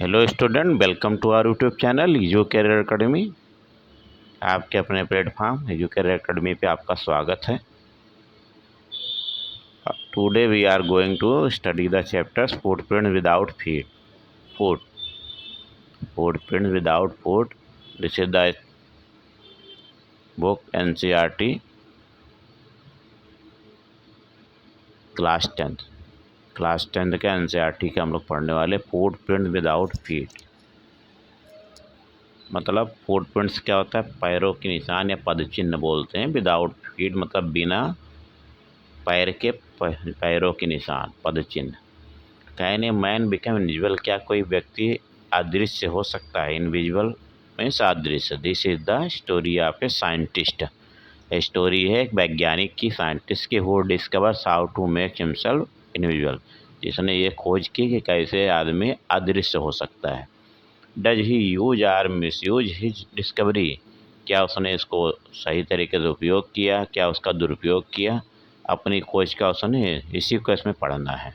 Hello student, welcome to our YouTube channel Edu Career Academy. आपके अपने platform edu Career academy पे आपका स्वागत है। Today we are going to study the chapters footprint without feet footprint without foot. This is the book NCERT class tenth के NCERT के हम लोग पढ़ने वाले फुटप्रिंट विदाउट फीट। मतलब फुटप्रिंट्स क्या होता है? पैरों के निशान या पदचिन्ह बोलते हैं। विदाउट फीट मतलब बिना पैर के पैरों के निशान, पदचिन्ह। Can a man become invisible? क्या कोई व्यक्ति अदृश्य हो सकता है? इनविजिबल मीन्स अदृश्य। This is the story of a scientist. Story है एक वैज्ञानिक की, साइंटिस्ट की, who discovers how to make himself invisible, जिसने ये खोज की कि कैसे आदमी अदृश्य हो सकता है। Does he use or misuse his discovery? क्या उसने इसको सही तरीके से उपयोग किया, क्या उसका दुरुपयोग किया? अपनी खोज का उसने, इसी को इसमें पढ़ना है।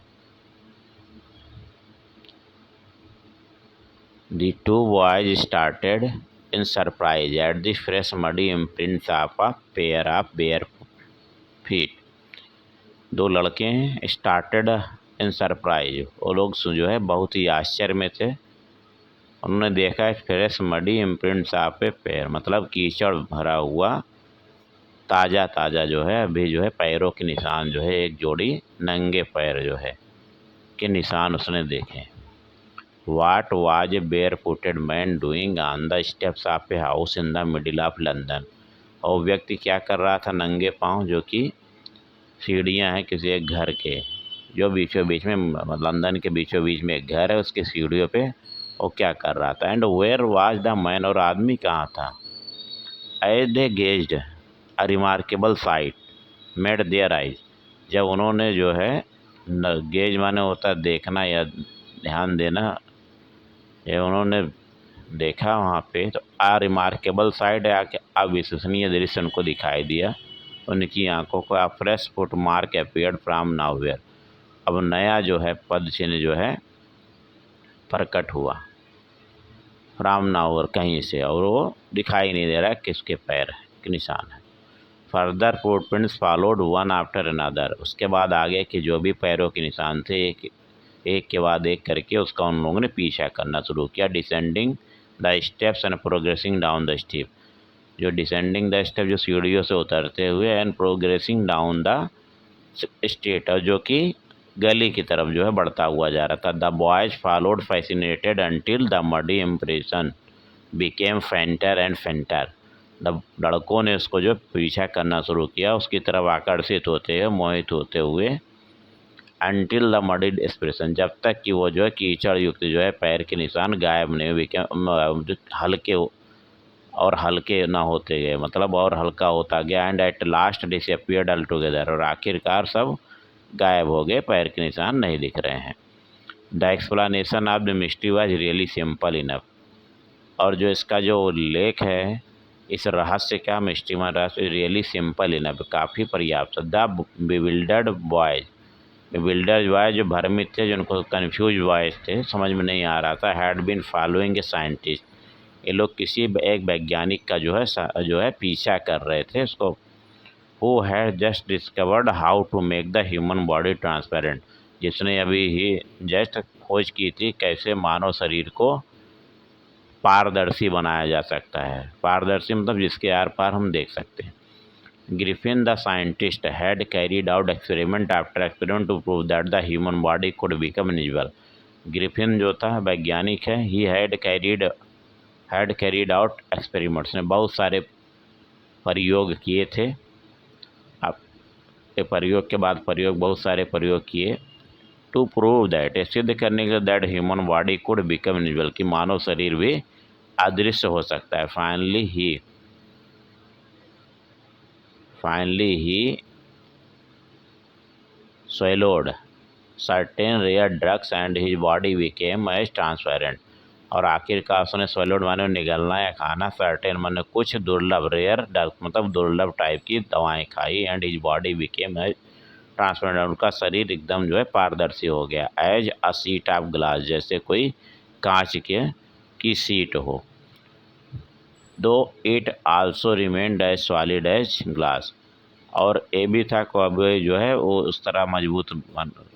The two boys started in surprise at the fresh muddy imprints of a pair of bare feet. दो लड़के हैं, स्टार्टेड इन सरप्राइज, वो लोग जो है बहुत ही आश्चर्य में थे। उन्होंने देखा फ्रेश मडी इम्प्रिंट्स ऑफ ए पैर, मतलब कीचड़ भरा हुआ ताज़ा ताज़ा जो है अभी जो है पैरों के निशान, जो है एक जोड़ी नंगे पैर जो है के निशान उसने देखे। What was a bare footed man doing on the steps of a house in the middle of London? और व्यक्ति क्या कर रहा था नंगे पाँव, जो कि सीढ़ियाँ हैं किसी एक घर के, जो बीचों बीच में, लंदन के बीचों बीच में एक घर है, उसके सीढ़ियों पे वो क्या कर रहा था। And where was the man? और आदमी कहाँ था। As they gazed a remarkable sight met their eyes, जब उन्होंने जो है गेज माने होता है देखना या ध्यान देना, ये उन्होंने देखा वहाँ पे, तो आ रिमार्केबल साइड आके अविश्वसनीय दृश्य उनको दिखाई दिया। उनकी आंखों को a fresh footmark appeared from nowhere, अब नया जो है पद चिन्ह जो है प्रकट हुआ, फ्रॉम नाउवेयर कहीं से, और वो दिखाई नहीं दे रहा है किसके पैर के निशान है। Further footprints followed one after another, उसके बाद आगे के जो भी पैरों के निशान थे एक के बाद एक करके उसका उन लोगों ने पीछा करना शुरू किया। Descending the steps and progressing down the step, जो डिसेंडिंग द स्टेप जो सीढ़ियों से उतरते हुए, and progressing down the state, और जो कि गली की तरफ जो है बढ़ता हुआ जा रहा था। The boys followed fascinated until the muddy impression became फेंटर and फेंटर, लड़कों ने उसको जो पीछा करना शुरू किया, उसकी तरफ आकर्षित होते हुए, मोहित होते हुए, अंटिल द मडिड एक्सप्रेशन, जब तक कि वो जो है कीचड़ युक्त जो है पैर के निशान गायब नहीं हुए, हल्के और हल्के ना होते गए, मतलब और हल्का होता गया। And at last disappeared all together, और आखिरकार सब गायब हो गए, पैर के निशान नहीं दिख रहे हैं। The explanation of the mystery was really simple enough, और जो इसका जो लेख है, इस रहस्य का मिस्ट्री में रहस्य रियली सिंपल इनफ, काफ़ी पर्याप्त। The bewildered boys, bewildered boys जो भ्रमित थे, जिनको कन्फ्यूज बॉयज थे, समझ में नहीं आ रहा था, had been following a scientist, ये लोग किसी एक वैज्ञानिक का जो है पीछा कर रहे थे उसको। Who had just discovered how to make the human body transparent, जिसने अभी ही जस्ट खोज की थी कैसे मानव शरीर को पारदर्शी बनाया जा सकता है। पारदर्शी मतलब जिसके आर पार हम देख सकते हैं। Griffin the scientist had carried out experiment after experiment to prove that the human body could become invisible. Griffin जो था वैज्ञानिक है, he had carried out experiments, ने बहुत सारे प्रयोग किए थे। अब प्रयोग के बाद प्रयोग, बहुत सारे प्रयोग किए, टू प्रूव दैट, सिद्ध करने के लिए, that human body could become invisible, कि मानव शरीर भी अदृश्य हो सकता है। Finally he swallowed certain rare drugs and his body became as transparent, और आखिरकार उसने swallowed माने निगलना या खाना, सर्टेन माने कुछ, दुर्लभ, रेयर ड्रग्स मतलब दुर्लभ टाइप की दवाएं खाई, and his body became as transparent, उनका शरीर एकदम जो है पारदर्शी हो गया। As a sheet of glass, जैसे कोई कांच के की सीट हो। Though it also remained as solid as glass, और ये भी था कि जो है वो उस तरह मजबूत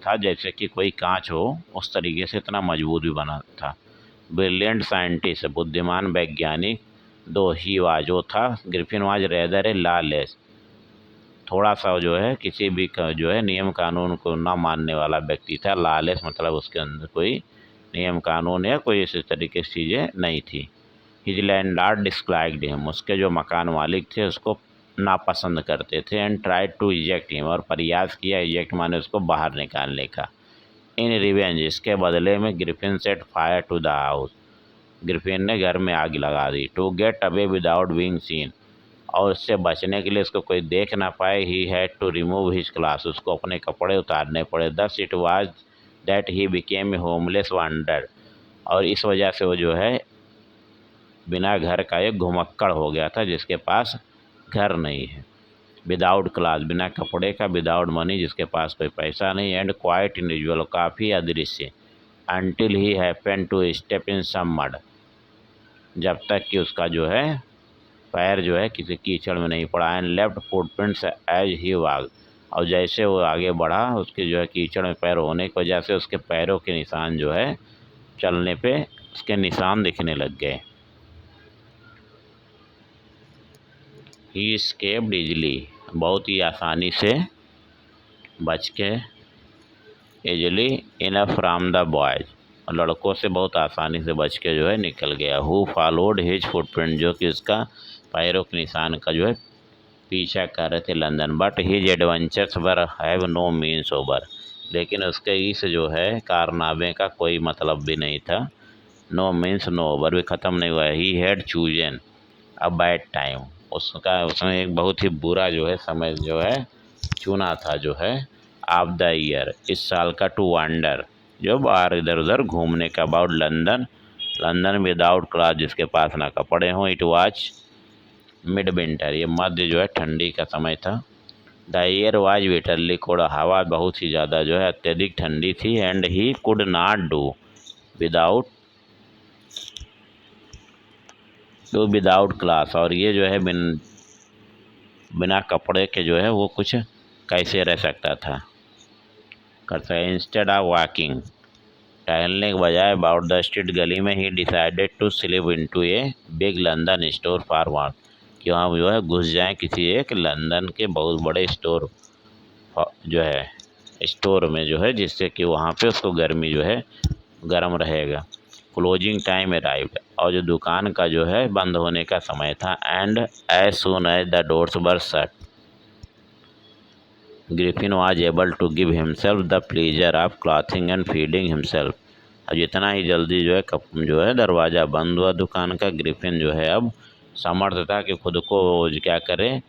था जैसे कि कोई कांच हो, उस तरीके से इतना मजबूत भी बना था। ब्रिलियंट साइंटिस्ट, बुद्धिमान वैज्ञानिक, दो ही वाज जो था, Griffin was rather A lawless, थोड़ा सा जो है किसी भी जो है नियम कानून को ना मानने वाला व्यक्ति था। लॉलेस मतलब उसके अंदर कोई नियम कानून या कोई इस तरीके की चीज़ें नहीं थी। हिज लैंडलॉर्ड डिस्क्राइब्ड हिम, उसके जो मकान मालिक थे उसको नापसंद करते थे। And tried to eject him, और प्रयास किया, इजेक्ट माने उसको बाहर निकालने का। इन रिवेंज, इसके बदले में Griffin set fire to the house, Griffin ने घर में आग लगा दी। To get away without being seen, और उससे बचने के लिए उसको कोई देख ना पाए, he had to remove his clothes, उसको अपने कपड़े उतारने पड़े। Thus it was that he became a homeless wander, और इस वजह से वो जो है बिना घर का एक घुमक्कड़ हो गया था जिसके पास घर नहीं है। विदाउट क्लास, बिना कपड़े का, विदाउट मनी, जिसके पास कोई पैसा नहीं। एंड क्वाइट इंडिविजुअल, काफ़ी अदृश्य। Until he happen to step in some mud, जब तक कि उसका जो है पैर जो है किसी कीचड़ में नहीं पड़ा। And left footprints as he walked, और जैसे वो आगे बढ़ा उसके जो है कीचड़ में पैर होने की वजह से उसके पैरों के निशान जो है चलने पे उसके निशान दिखने लग गए। ही स्केप्ड इजली, बहुत ही आसानी से बच के, easily enough from the boys, लड़कों से बहुत आसानी से बच के जो है निकल गया। हु फॉलोड हिज फुटप्रिंट, जो कि उसका पैरों के निशान का जो है पीछा कर रहे थे London. But his adventures were have no means over, लेकिन उसके इस जो है कारनामे का कोई मतलब भी नहीं था। नो मीन्स नो ओवर भी ख़त्म नहीं हुआ। He had chosen a bad time, उसने एक बहुत ही बुरा जो है समय जो है चुना था जो है ऑफ द ईयर, इस साल का, टू वांडर, जो बाहर इधर उधर घूमने का। About London, London without cloth, जिसके पास ना कपड़े हों। इट वाज मिड विंटर, ये मध्य जो है ठंडी का समय था। The air was bitterly cold, हवा बहुत ही ज़्यादा जो है अत्यधिक ठंडी थी। And he could not without do without class, और ये जो है बिना कपड़े के जो है वो कुछ कैसे रह सकता था, कर सकता। इंस्टेड ऑफ वॉकिंग, टहलने के बजाय अबाउट द स्ट्रीट, गली में, he decided to slip into a big London store for warm, कि वहाँ जो है घुस जाएं किसी एक लंदन के बहुत बड़े स्टोर जो है स्टोर में जो है, जिससे कि वहाँ पे उसको गर्मी जो है गर्म रहेगा। क्लोजिंग टाइम अराइव्ड, और जो दुकान का जो है बंद होने का समय था। And as soon as the doors were shut, Griffin was able to give himself the pleasure of clothing and feeding himself, अब जितना ही जल्दी जो है जो है दरवाज़ा बंद हुआ दुकान का, ग्रिफिन जो है अब समर्थ था कि खुद को क्या करे,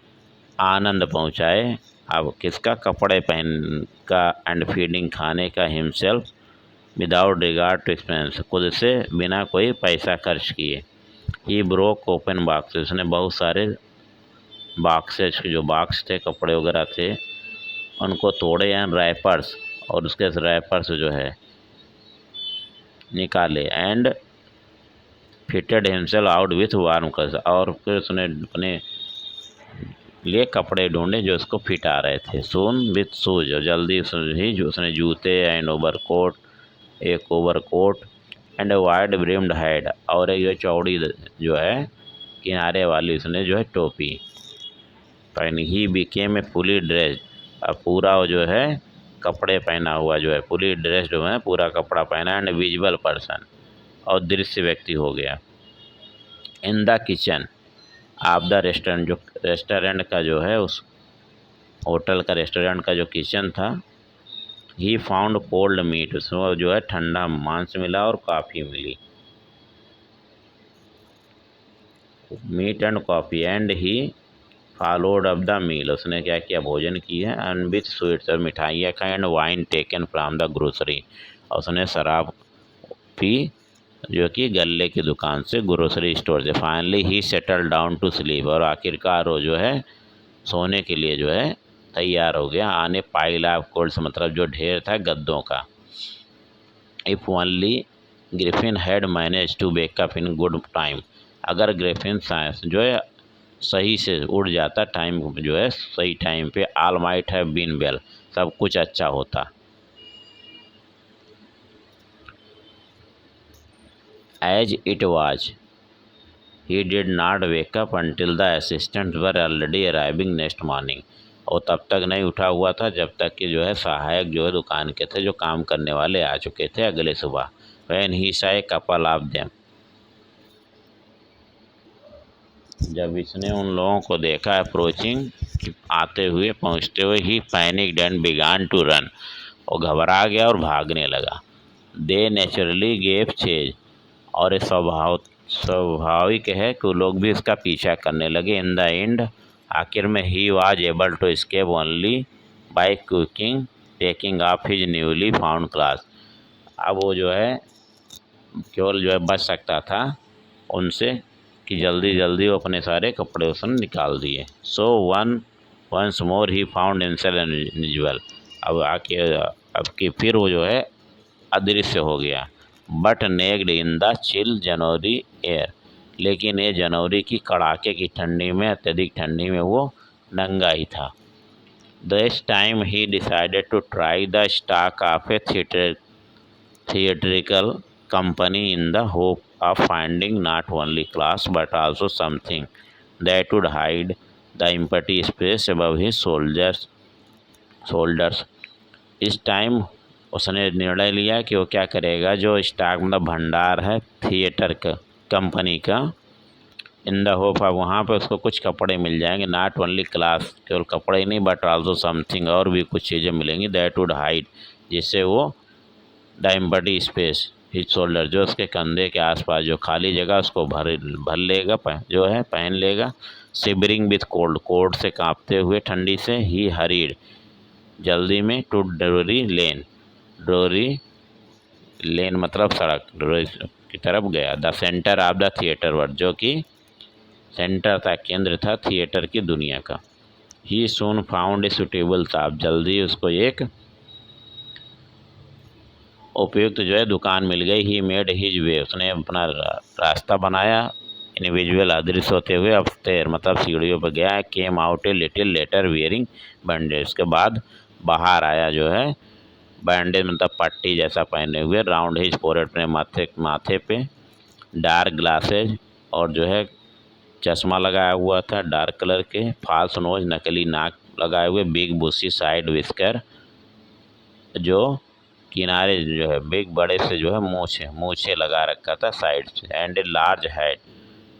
आनंद पहुंचाए। अब किसका, कपड़े पहन का, एंड फीडिंग, खाने का, himself without regard to expense, खुद से बिना कोई पैसा खर्च किए। ही ब्रोक ओपन बॉक्स, उसने बहुत सारे बॉक्सेज, जो बॉक्स थे कपड़े वगैरह थे उनको तोड़े, एंड रैपर्स, और उसके रैपर्स जो है निकाले। And fitted himself out with warm colours, और फिर उसने अपने लिए कपड़े ढूंढे जो उसको फिट आ रहे थे। सून विथ शूज, और जल्दी उसने जूते, एंड ओवरकोट, एक overcoat, and wide brimmed head, और एक जो चौड़ी जो है किनारे वाली उसने जो है टोपी पहनी। ही बिकेम ए फुली ड्रेस्ड, अब पूरा जो है कपड़े पहना हुआ जो है, फुली ड्रेस्ड जो है पूरा कपड़ा पहना। एंड विजुअल पर्सन, और दृश्य व्यक्ति हो गया। In the kitchen of the restaurant, जो रेस्टोरेंट का जो है उस होटल का रेस्टोरेंट का जो किचन था। ही फाउंड कोल्ड मीट, उसमें जो है ठंडा मांस मिला और कॉफ़ी मिली, meat and coffee. And he followed up the meal, उसने क्या किया, भोजन किया। एंड विथ स्वीट्स, और मिठाइयाँ खाई। And wine taken from the grocery, और उसने शराब पी जो कि गल्ले की दुकान से, ग्रोसरी स्टोर से। Finally he settle down to sleep, और आखिरकार वो जो है सोने के लिए जो है तैयार हो गया। आने पाइल ऑफ कोल्ड्स, मतलब जो ढेर था गद्दों का। If only Griffin had manage to wake up in good time. अगर ग्रिफिन साइंस जो है सही से उड़ जाता टाइम जो है सही टाइम पे, all might have been well, सब कुछ अच्छा होता। As it was he did not wake up until the assistant were already arriving next morning. और तब तक नहीं उठा हुआ था जब तक कि जो है सहायक जो है दुकान के थे, जो काम करने वाले आ चुके थे अगले सुबह। When he saw a couple of them, जब इसने उन लोगों को देखा अप्रोचिंग, आते हुए पहुंचते हुए, ही panicked and began to run, और घबरा गया और भागने लगा। दे नेचुरली गेव चेज, और ये स्वाभाविक है कि लोग भी इसका पीछा करने लगे। इन द एंड, आखिर में, he was able to escape only by क्विकिंग taking off his newly found clothes. अब वो जो है केवल जो है बच सकता था उनसे कि जल्दी जल्दी वो अपने सारे कपड़े उसने निकाल दिए। So once more he found himself invisible, अब कि फिर वो जो है अदृश्य हो गया। But naked in the chill January air, लेकिन ये जनवरी की कड़ाके की ठंडी में, अत्यधिक ठंडी में वो नंगा ही था। This time he decided to try the stock of a theatrical company in the hope of finding not only class but also something that would hide the empty space above his shoulders। इस time उसने निर्णय लिया कि वो क्या करेगा, जो stock मतलब भंडार है थिएटर का कंपनी का, इन द होप ऑफ, वहाँ पे उसको कुछ कपड़े मिल जाएंगे, नॉट ओनली क्लास, केवल कपड़े ही नहीं, बट आल्सो समथिंग, और भी कुछ चीज़ें मिलेंगी, दैट वुड हाइड, जिससे वो the empty space his shoulder, जो उसके कंधे के आसपास जो खाली जगह उसको भर लेगा, जो है पहन लेगा। सिबरिंग विथ कोल्ड, कोल्ड से कांपते हुए ठंडी से, ही हरीड, जल्दी में, टू ड्रोरी लेन, ड्रोरी लेन मतलब सड़क, ड्रोरी की तरफ गया। The centre of the theatre world, जो कि सेंटर था, केंद्र था थिएटर की दुनिया का। ही सून फाउंड ए सुटेबल शॉप, जल्दी उसको एक उपयुक्त जो है दुकान मिल गई। ही मेड हिज वे, उसने अपना रास्ता बनाया, इंडिविजुअल अदृश्य होते हुए अपस्टेयर मतलब सीढ़ियों पर गया। Came out a little letter wearing bandage, के बाद बाहर आया जो है बैंडेज मतलब पट्टी जैसा पहने हुए, राउंड हिज फोरहेड, अपने माथे पे, डार्क ग्लासेज, और जो है चश्मा लगाया हुआ था डार्क कलर के, फॉल्स नोज नकली नाक लगाए हुए, बिग बुशी साइड विस्कर, जो किनारे जो है बिग बड़े से जो है मूछे लगा रखा था साइड से, एंड ए लार्ज हैट,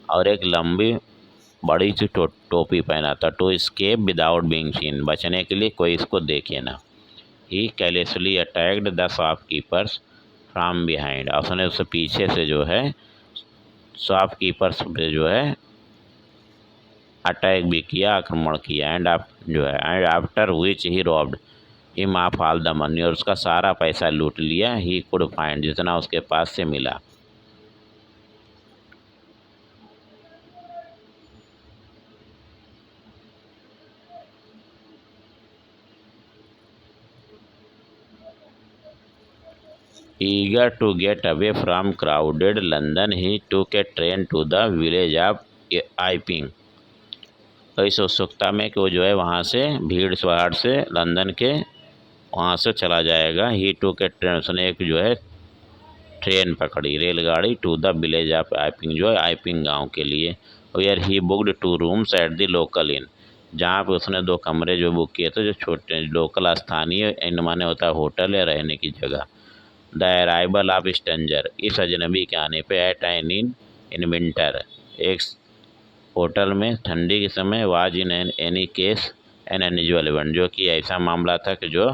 और एक लंबी बड़ी सी टोपी पहना था। To escape without being seen, बचने के लिए कोई इसको देखे ना। He carelessly attacked the shopkeepers from behind, उसने उससे पीछे से जो है शॉपकीपर्स पे जो है अटैक भी किया, आक्रमण किया। And after which he robbed him of all the money, और उसका सारा पैसा लूट लिया। ही कुड फाइंड, जितना उसके पास से मिला। Eager to get away from crowded London, he took a train to the village of Iping. तो इस उत्सुकता में कि वो जो है वहाँ से भीड़ भाड़ से लंदन के वहाँ से चला जाएगा। ही टूक ए ट्रेन, उसने एक जो है ट्रेन पकड़ी, रेलगाड़ी, to the village of Iping, जो है आइपिंग गांव के लिए। Where he booked 2 rooms at the local inn, जहाँ पे उसने 2 कमरे जो बुक किए थे, जो छोटे लोकल स्थानीय इन माने होता है होटल या रहने की जगह। द अराइवल ऑफ स्ट्रेंजर, इस अजनबी के आने पे, एट एन इन विंटर, एक होटल में ठंडी के समय, was in any case N unusual event, जो कि ऐसा मामला था कि जो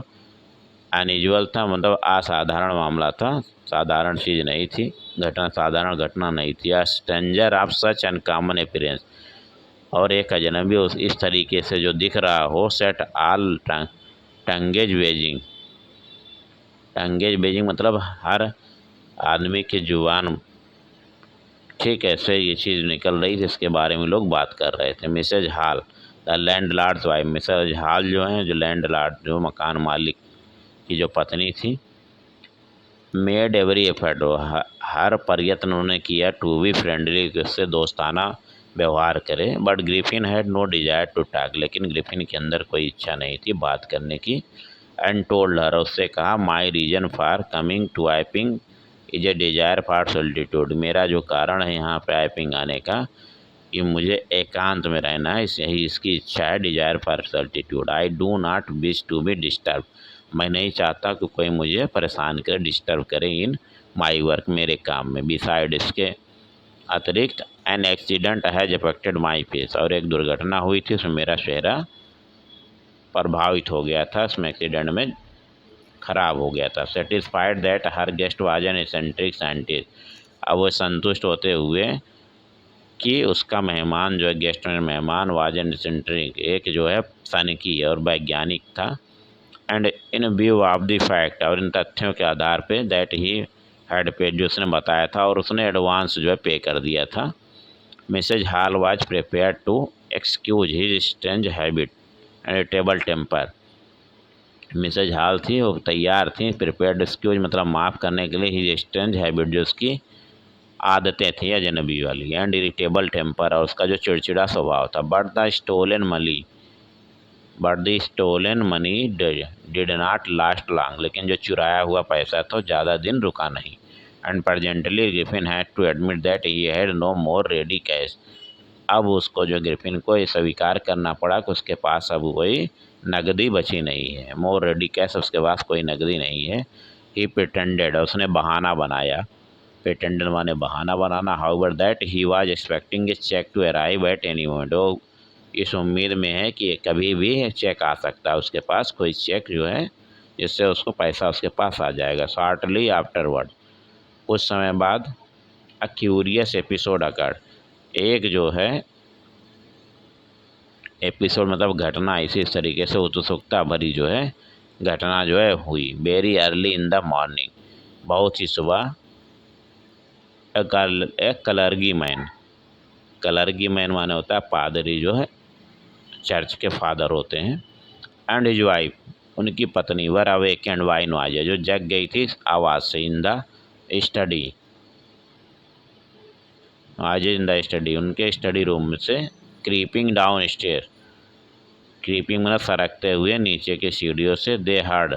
अनयूजुअल था, मतलब असाधारण मामला था, साधारण चीज़ नहीं थी, साधारण घटना नहीं थी। A stranger of such uncommon appearance, और एक अजनबी इस तरीके से जो दिख रहा हो, सेट ऑल टंगेज बेजिंग, टंगेज बेजिंग मतलब हर आदमी की जुबान, ठीक ऐसे ये चीज़ निकल रही थी, इसके बारे में लोग बात कर रहे थे। Mrs Hall, the landlord's wife, Mrs Hall जो हैं, जो लैंड लॉर्ड, जो मकान मालिक की जो पत्नी थी, मेड एवरी एफर्ट, हर प्रयत्न उन्होंने किया टू बी फ्रेंडली, उससे दोस्ताना व्यवहार करे, but Griffin had no desire to talk, लेकिन ग्रिफिन के अंदर कोई इच्छा नहीं थी बात करने की। एंड टोल्ड हर, उससे कहा, my reason for coming to Iping is a desire for solitude, मेरा जो कारण है यहाँ पे आइपिंग आने का, कि मुझे एकांत में रहना है, यही इसकी इच्छा है, desire for solitude. I do not wish to be disturb, मैं नहीं चाहता कि कोई मुझे परेशान करे, डिस्टर्ब करे इन माई वर्क, मेरे काम में। बिसाइड, इसके अतिरिक्त, an accident has affected my face, और एक दुर्घटना हुई थी उसमें मेरा चेहरा प्रभावित हो गया था, उसमें एक्सीडेंट में खराब हो गया था। Satisfied that her guest was an eccentric scientist, अब वो संतुष्ट होते हुए कि उसका मेहमान जो है, गेस्ट में मेहमान वाज एन एसेंट्रिक, एक जो है सनकी और वैज्ञानिक था। And in view of the fact, और इन तथ्यों के आधार पे, दैट ही हैड पेड, जो उसने बताया था और उसने एडवांस जो है पे कर दिया था। Mrs Hall was prepare to excuse his strange habit and table temper, Mrs Hall थी, वो तैयार थी, प्रिपेयर्ड एक्सक्यूज मतलब माफ़ करने के लिए, हिज स्ट्रेंज हैबिट, जो उसकी आदतें थी अजनबी वाली, एंड इरिटेबल टेम्पर, और उसका जो चिड़चिड़ा स्वभाव था। But the stolen money did not last long, लेकिन जो चुराया हुआ पैसा था ज़्यादा दिन रुका नहीं। And presently Griffin had to admit that he had no more ready cash, अब उसको जो ग्रिफिन को ये स्वीकार करना पड़ा कि उसके पास अब कोई नकदी बची नहीं है, मोर रेडी कैश, उसके पास कोई नकदी नहीं है। ही प्रिटेंडेड, उसने बहाना बनाया, प्रिटेंडेड माने बहाना बनाना, however that he was expecting a cheque to arrive at any moment, वो इस उम्मीद में है कि कभी भी चेक आ सकता है, उसके पास कोई चेक जो है जिससे उसको पैसा उसके पास आ जाएगा। शॉर्टली आफ्टरवर्ड, कुछ समय बाद, अ क्यूरियस एपिसोड अकर्ड, एक जो है एपिसोड मतलब घटना, इसी तरीके से उत्सुकता भरी जो है घटना जो है हुई। Very early in the morning, बहुत ही सुबह, एक कलरगी मैन माने होता है पादरी, जो है चर्च के फादर होते हैं। एंड हिज वाइफ, उनकी पत्नी, वर अवेक एंड वाई नॉइज, जो जग गई थी आवाज़ से, इन द स्टडी, आज इन द स्टडी, उनके स्टडी रूम से, क्रीपिंग डाउन स्टेयर, क्रीपिंग मतलब सरकते हुए नीचे की सीढ़ियों से, दे हर्ड,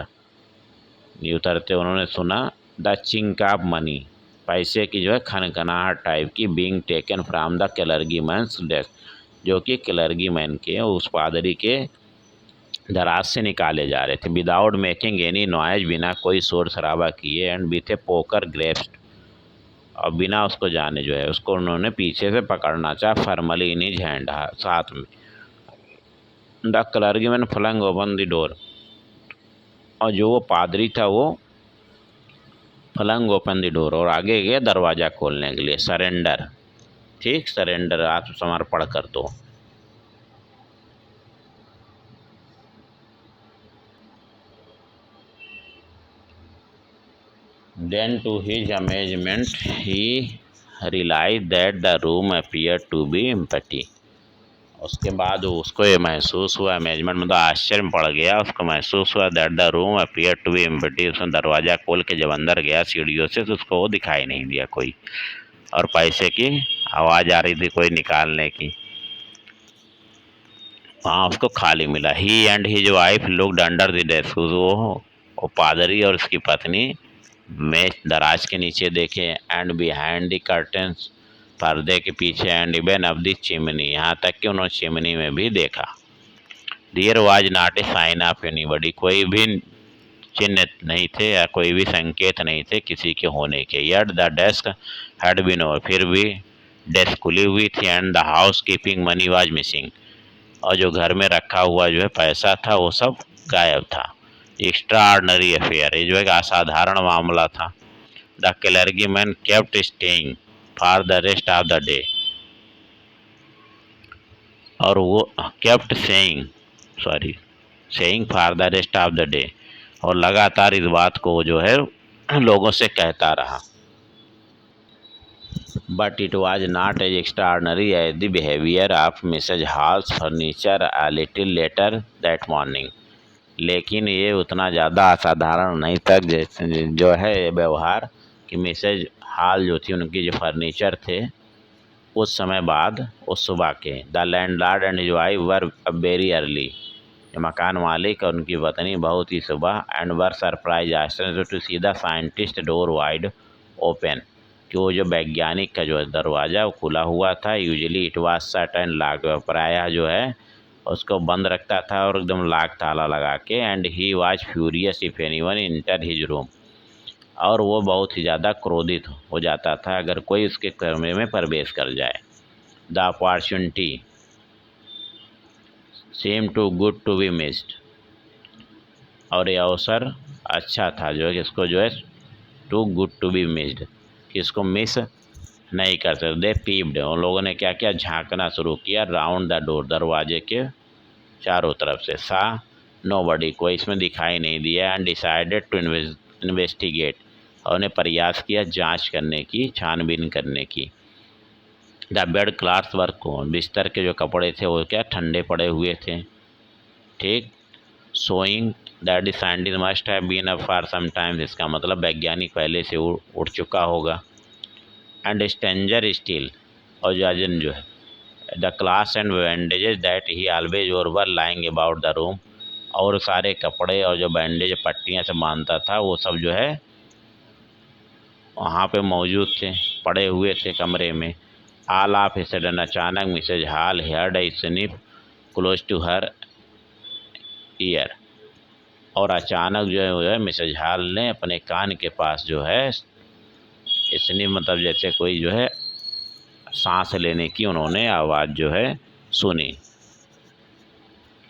ये उतरते उन्होंने सुना, द चिंक ऑफ मनी, पैसे की जो है खनखनाहट टाइप की, being taken from the clergyman's desk, जो कि क्लर्गी मैन के, उस पादरी के दराज से निकाले जा रहे थे। विदाउट मेकिंग एनी नॉइज, बिना कोई शोर शराबा किए, and with A poker grapes, और बिना उसको जाने जो है उसको उन्होंने पीछे से पकड़ना चाहा, फॉर्मली इन हिज हैंड, साथ में। The clergyman flung open the door, और जो वो पादरी था वो फ्लंग ओपन द डोर, और आगे गया दरवाज़ा खोलने के लिए। सरेंडर, ठीक, सरेंडर, आत्मसमर्पण कर दो। Then to his amazement he realized that the room appeared to be empty, उसके बाद उसको ये महसूस हुआ, अमेजमेंट मतलब आश्चर्य में पड़ गया, उसको महसूस हुआ, that the room appear to be empty, उसने दरवाज़ा खोल के जब अंदर गया सीढ़ियों से तो उसको वो दिखाई नहीं दिया कोई, और पैसे की आवाज़ आ रही थी कोई निकालने की, वहाँ उसको खाली मिला। He and his wife looked under the desk, वो पादरी और उसकी पत्नी मेज दराज के नीचे देखे, एंड बिहाइंड द कर्टन्स, पर्दे के पीछे, and even up the chimney, यहाँ तक कि उन्होंने चिमनी में भी देखा। There was not a sign of anybody, कोई भी चिन्ह नहीं थे या कोई भी संकेत नहीं थे किसी के होने के। Yet the desk had been over, फिर भी डेस्क खुली हुई थी, and the housekeeping money was missing, और जो घर में रखा हुआ जो है पैसा था वो सब गायब था। एक्स्ट्रा ऑर्डनरी अफेयर, ये जो एक असाधारण मामला था। The clergy man kept staying for the rest of the day, और वो kept saying for the rest of the day, और लगातार इस बात को जो है लोगों से कहता रहा। But it was not as extraordinary as the behaviour of Mrs Hall's furniture a little later that morning, लेकिन ये उतना ज़्यादा असाधारण नहीं था जैसे जो है ये व्यवहार कि मिसेज हाल जो थी उनकी जो फर्नीचर थे उस समय बाद उस सुबह के। The landlord and his wife were very early, मकान मालिक और उनकी पत्नी बहुत ही सुबह, एंड वर सरप्राइज आश्चर्य to see the scientist door wide open, कि वो जो वैज्ञानिक का जो दरवाज़ा वो खुला हुआ था। Usually it was shut and locked, प्रायः जो है उसको बंद रखता था और एकदम लाक ताला लगा के। And he was furious if anyone inter his room, और वो बहुत ही ज़्यादा क्रोधित हो जाता था अगर कोई उसके कमरे में प्रवेश कर जाए। The opportunity seemed too good to be missed, और ये अवसर अच्छा था जो है इसको जो है too good to be missed, कि इसको मिस नहीं कर सकते। दे पीप्ड, उन लोगों ने क्या किया, झांकना शुरू किया राउंड द डोर, दरवाजे के चारों तरफ से। सा नोबडी, कोई इसमें दिखाई नहीं दिया। एंड डिसाइडेड टू इन्वेस्टिगेट, और उन्हें प्रयास किया जांच करने की, छानबीन करने की। The bed clothes were cold, बिस्तर के जो कपड़े थे वो क्या ठंडे पड़े हुए थे, ठीक। Showing that the scientist must have been up for some time, इसका मतलब वैज्ञानिक पहले से उठ चुका होगा। एंड स्ट्रेंजर स्टिल, और जो है the class and bandages that he always were lying about the room, और सारे कपड़े और जो बैंडेज पट्टियाँ से बांधता था वो सब जो है वहाँ पे मौजूद थे, पड़े हुए थे कमरे में। ऑल ऑफ ए सडन, अचानक Mrs Hall heard a sniff close to her ear, और अचानक जो है मिसेज हॉल ने अपने कान के पास जो है स्निफ मतलब जैसे कोई जो है सांस लेने की उन्होंने आवाज़ जो है सुनी,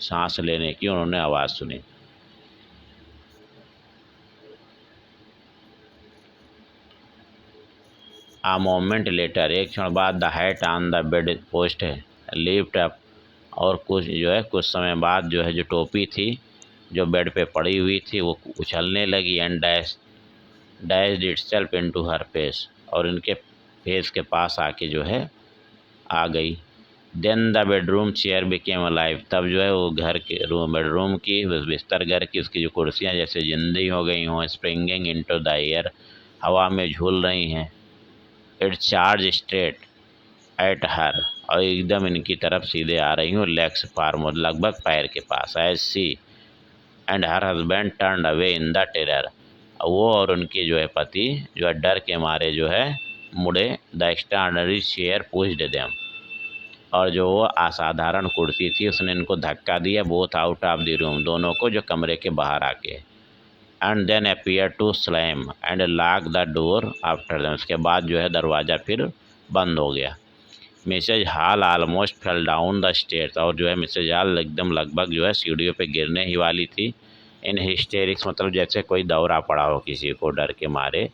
सांस लेने की उन्होंने आवाज़ सुनी। आ मोमेंट लेटर, एक क्षण बाद the hat on the bed post lift up, और कुछ समय बाद जो है जो टोपी थी जो बेड पे पड़ी हुई थी वो उछलने लगी। And dashed itself into her face, और इनके फेस के पास आके जो है आ गई। Then the bedroom chair became alive, तब जो है वो घर के बेडरूम की बिस्तर घर की उसकी जो कुर्सियाँ जैसे जिंदी हो गई हों, स्प्रिंगिंग इनटू द एयर, हवा में झूल रही हैं। It charge straight at her, और एकदम इनकी तरफ सीधे आ रही हूँ, लेग्स फार्म लगभग पैर के पास। As she and her husband turn away in the terror, वो और उनके जो है पति जो है डर के मारे जो है मुड़े। The extraordinary chair pushed them, और जो वो असाधारण कुर्सी थी उसने इनको धक्का दिया। Both out of the room, दोनों को जो कमरे के बाहर आके। And then appear to slam and lock the door after them, उसके बाद जो है दरवाज़ा फिर बंद हो गया। Mrs Hall almost fell down the stairs, और जो है मिसेज हॉल एकदम लगभग जो है सीढ़ियों पे गिरने ही वाली थी। इन हिस्टेरिक्स, मतलब जैसे कोई दौरा पड़ा हो किसी को डर के मारे।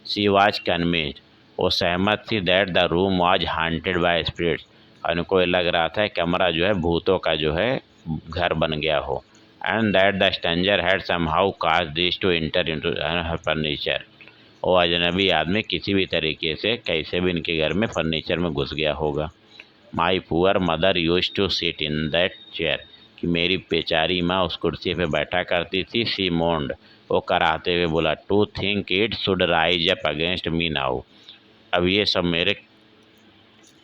शी वाज कन्विंस्ड, वो सहमत थी that the room was haunted by spirits, और उनको लग रहा था कमरा जो है भूतों का जो है घर बन गया हो। And that the stranger had somehow cast this to enter into her furniture, वो अजनबी आदमी किसी भी तरीके से कैसे भी इनके घर में फर्नीचर में घुस गया होगा। My poor mother use to sit in that chair, कि मेरी बेचारी माँ उस कुर्सी पे बैठा करती थी। सी मोन्ड, वो कराहते हुए बोला, to think it should rise up against me now, अब ये सब मेरे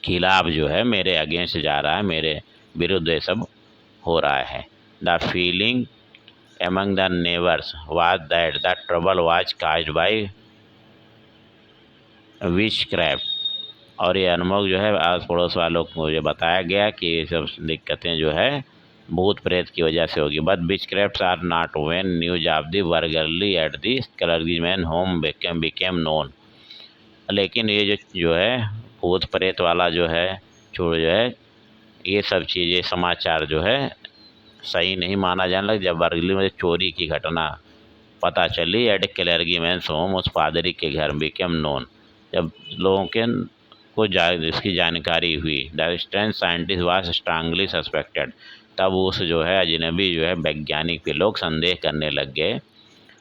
खिलाफ जो है मेरे अगेंस्ट जा रहा है, मेरे विरुद्ध ये सब हो रहा है। The feeling among the neighbors was that the trouble was caused by witchcraft, और ये अनुभव जो है आस पड़ोस वालों को मुझे बताया गया कि ये सब दिक्कतें जो है भूत प्रेत की वजह से होगी। But witchcrafts are not when news of the burglary at the clergyman home became known, लेकिन ये जो है भूत प्रेत वाला जो है जो है ये सब चीज़ें समाचार जो है सही नहीं माना जाने लगा जब वर्गली में चोरी की घटना पता चली। एट क्लर्जीमैन होम, उस पादरी के घर बिकेम नोन, जब लोगों के को इसकी जानकारी हुई। The strange scientist was strongly suspected, तब उस जो है अजनबी जो है वैज्ञानिक पे लोग संदेह करने लग गए।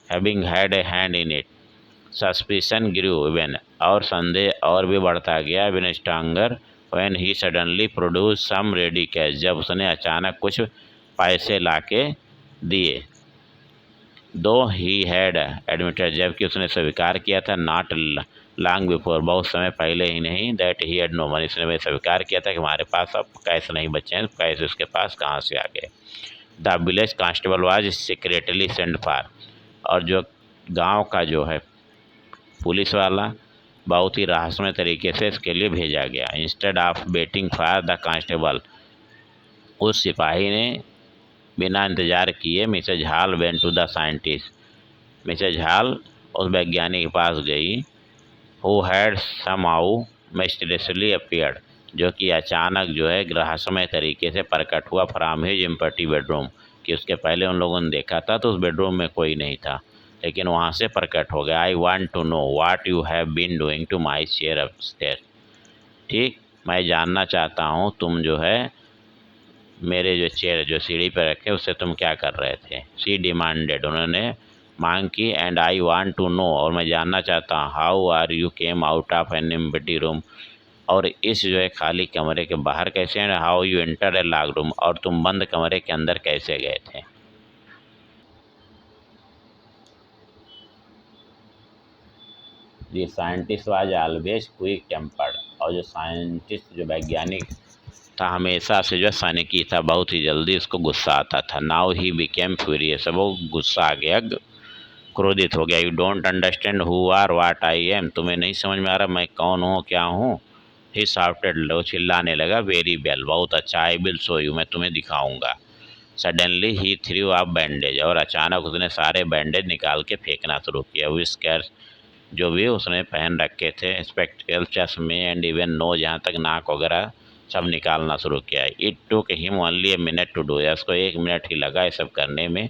Having had a hand in it, suspicion grew even, और संदेह और भी बढ़ता गया। Even stronger when he suddenly produce some ready cash, जब उसने अचानक कुछ पैसे लाके दिए। दो ही हैड एडमिटेड, जबकि उसने स्वीकार किया था, नॉट लॉन्ग बिफोर, बहुत समय पहले ही नहीं, that he had no money, इसने वह स्वीकार किया था कि हमारे पास अब कैश नहीं बचे हैं, कैश उसके पास कहाँ से आ गए। The village constable was secretly send for, और जो गांव का जो है पुलिस वाला बहुत ही रहस्यमय तरीके से इसके लिए भेजा गया। Instead of waiting for the constable, उस सिपाही ने बिना इंतजार किए Mrs Hall went to the scientist, मिसेज हॉल उस वैज्ञानिक के पास गई, who had somehow mysteriously appeared, जो कि अचानक जो है रहस्यमय तरीके से प्रकट हुआ फ्रॉम हिज एम्प्टी बेडरूम, कि उसके पहले उन लोगों ने देखा था तो उस बेडरूम में कोई नहीं था, लेकिन वहाँ से प्रकट हो गया। I want to know what you have been doing to my chair upstair, ठीक, मैं जानना चाहता हूँ तुम जो है मेरे जो चेयर जो सीढ़ी पर रखे उससे तुम क्या कर रहे थे। शी डिमांडेड, उन्होंने मांग की। And I want to know, और मैं जानना चाहता हूँ, how are you came out of an empty room, और इस जो है खाली कमरे के बाहर कैसे, and how you enter a lock room, और तुम बंद कमरे के अंदर कैसे गए थे। The scientist was always quick tempered, और जो साइंटिस्ट जो वैज्ञानिक था हमेशा से जो है की था, बहुत ही जल्दी उसको गुस्सा आता था। नाउ ही बिकेम फ्यूरियस, वो गुस्सा आ गया, क्रोधित हो गया। You don't understand who or what I am, तुम्हें नहीं समझ में आ रहा मैं कौन हूँ क्या हूँ। ही शाउटेड, लो चिल्लाने लगा, वेरी वेल, बहुत अच्छा, आई विल शो यू, मैं तुम्हें दिखाऊंगा। Suddenly he threw of bandage, और अचानक उसने सारे बैंडेज निकाल के फेंकना शुरू किया। विस्कर, जो भी उसने पहन रखे थे, स्पेक्टिकल, चश्मे एंड इवन नो, जहाँ तक नाक वगैरह सब निकालना शुरू किया। It took him only a minute to do, उसको 1 मिनट ही लगा ये सब करने में।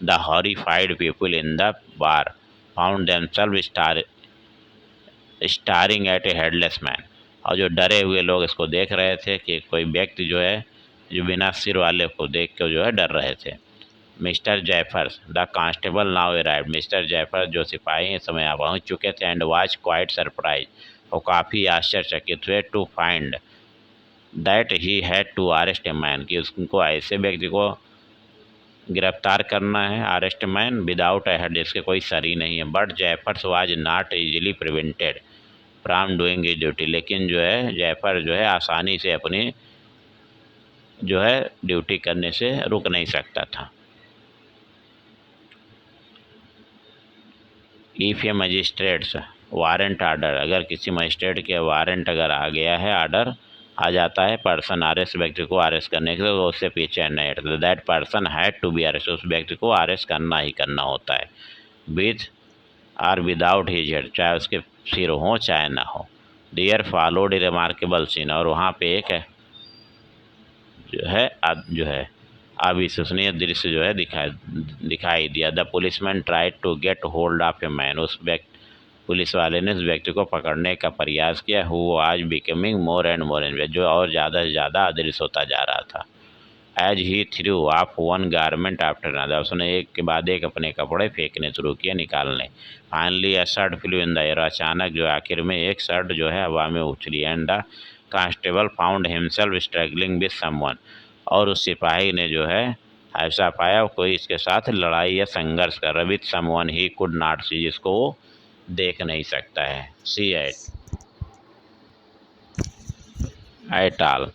The horrified people in the bar found themselves staring at a headless man, और जो डरे हुए लोग इसको देख रहे थे कि कोई व्यक्ति जो है जो बिना सिर वाले को देख कर जो है डर रहे थे। Mister Jaffers the constable now arrived, mister Jaffer जो सिपाही इस समय पहुंच चुके थे। एंड वाज क्वाइट सरप्राइज, वो काफ़ी आश्चर्यचकित हुए, to find that he had to arrest a man, कि उसको ऐसे व्यक्ति को गिरफ्तार करना है, arrest man without a head, जिसके कोई सर ही नहीं है। But Jaffers was not easily prevented from doing his duty, लेकिन जो है जैफर जो है आसानी से अपनी जो है ड्यूटी करने से रुक नहीं सकता था। If A magistrates warrant order, अगर किसी मजिस्ट्रेट के वारंट अगर आ गया है, आर्डर आ जाता है पर्सन अरेस्ट, व्यक्ति को अरेस्ट करने के लिए, तो उससे पीछे नहीं हटता। That person had to be arrest, उस व्यक्ति को अरेस्ट करना ही करना होता है, with or without his head, चाहे उसके सिर हो चाहे ना हो। There followed a remarkable scene, और वहाँ पे एक है जो है अविश्वसनीय दृश्य जो है दिखाई दिया। The policeman tried to get hold of a man, उस व्यक्ति पुलिस वाले ने उस व्यक्ति को पकड़ने का प्रयास किया। हु आज becoming more and more and, जो और ज़्यादा से ज़्यादा अदृश्य होता जा रहा था। As he threw off one garment after another, उसने एक के बाद एक अपने कपड़े फेंकने शुरू किए, निकालने। Finally a shirt flu in the air, अचानक जो आखिर में एक शर्ट जो है हवा में उछली। And the constable found himself struggling with someone, और उस सिपाही ने जो है ऐसा पाया कोई इसके साथ लड़ाई या संघर्ष कर रहा, with someone he could not see, जिसको वो देख नहीं सकता है। See at all,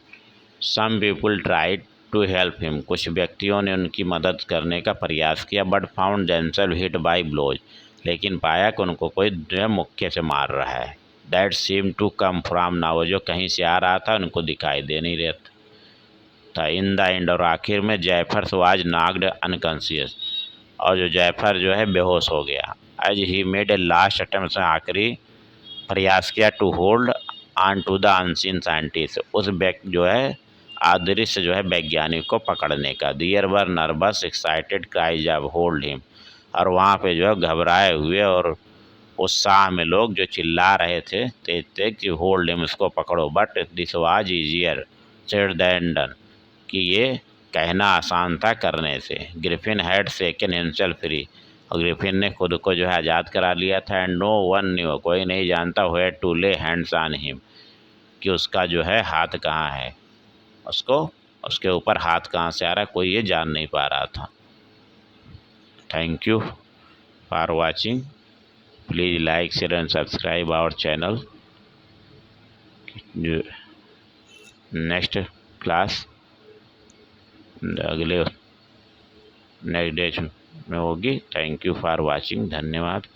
some people tried to help him, कुछ व्यक्तियों ने उनकी मदद करने का प्रयास किया। But found themselves hit by blows, लेकिन पाया कि उनको कोई जो है मुक्के से मार रहा है। That seem to come from now, जो कहीं से आ रहा था उनको दिखाई दे नहीं रहा था। इन द एंड, और आखिर में जैफर वाज नॉक्ड अनकॉन्शियस, और जो जैफर जो है बेहोश हो गया। As he made a last attempt, आखिरी प्रयास किया, to hold on to the unseen scientist, उस व्यक्ति जो है अदृश्य जो है वैज्ञानिक को पकड़ने का। There were nervous excited cries of hold him, और वहाँ पे जो है घबराए हुए और उत्साह में लोग जो चिल्ला रहे थे तेज तेज कि होल्ड हिम, उसको पकड़ो। But this was easier said than done, कि ये कहना आसान था करने से। Griffin had shaken himself free, और ग्रिफिन ने खुद को जो है आज़ाद करा लिया था। एंड नो वन न्यू, कोई नहीं जानता वेयर टू ले हैंड्स ऑन हिम, कि उसका जो है हाथ कहाँ है, उसको उसके ऊपर हाथ कहाँ से आ रहा है, कोई ये जान नहीं पा रहा था। Thank you for watching. Please like share and subscribe our channel. Next class अगले नेक्स्ट डे में होगी। Thank you for watching. धन्यवाद।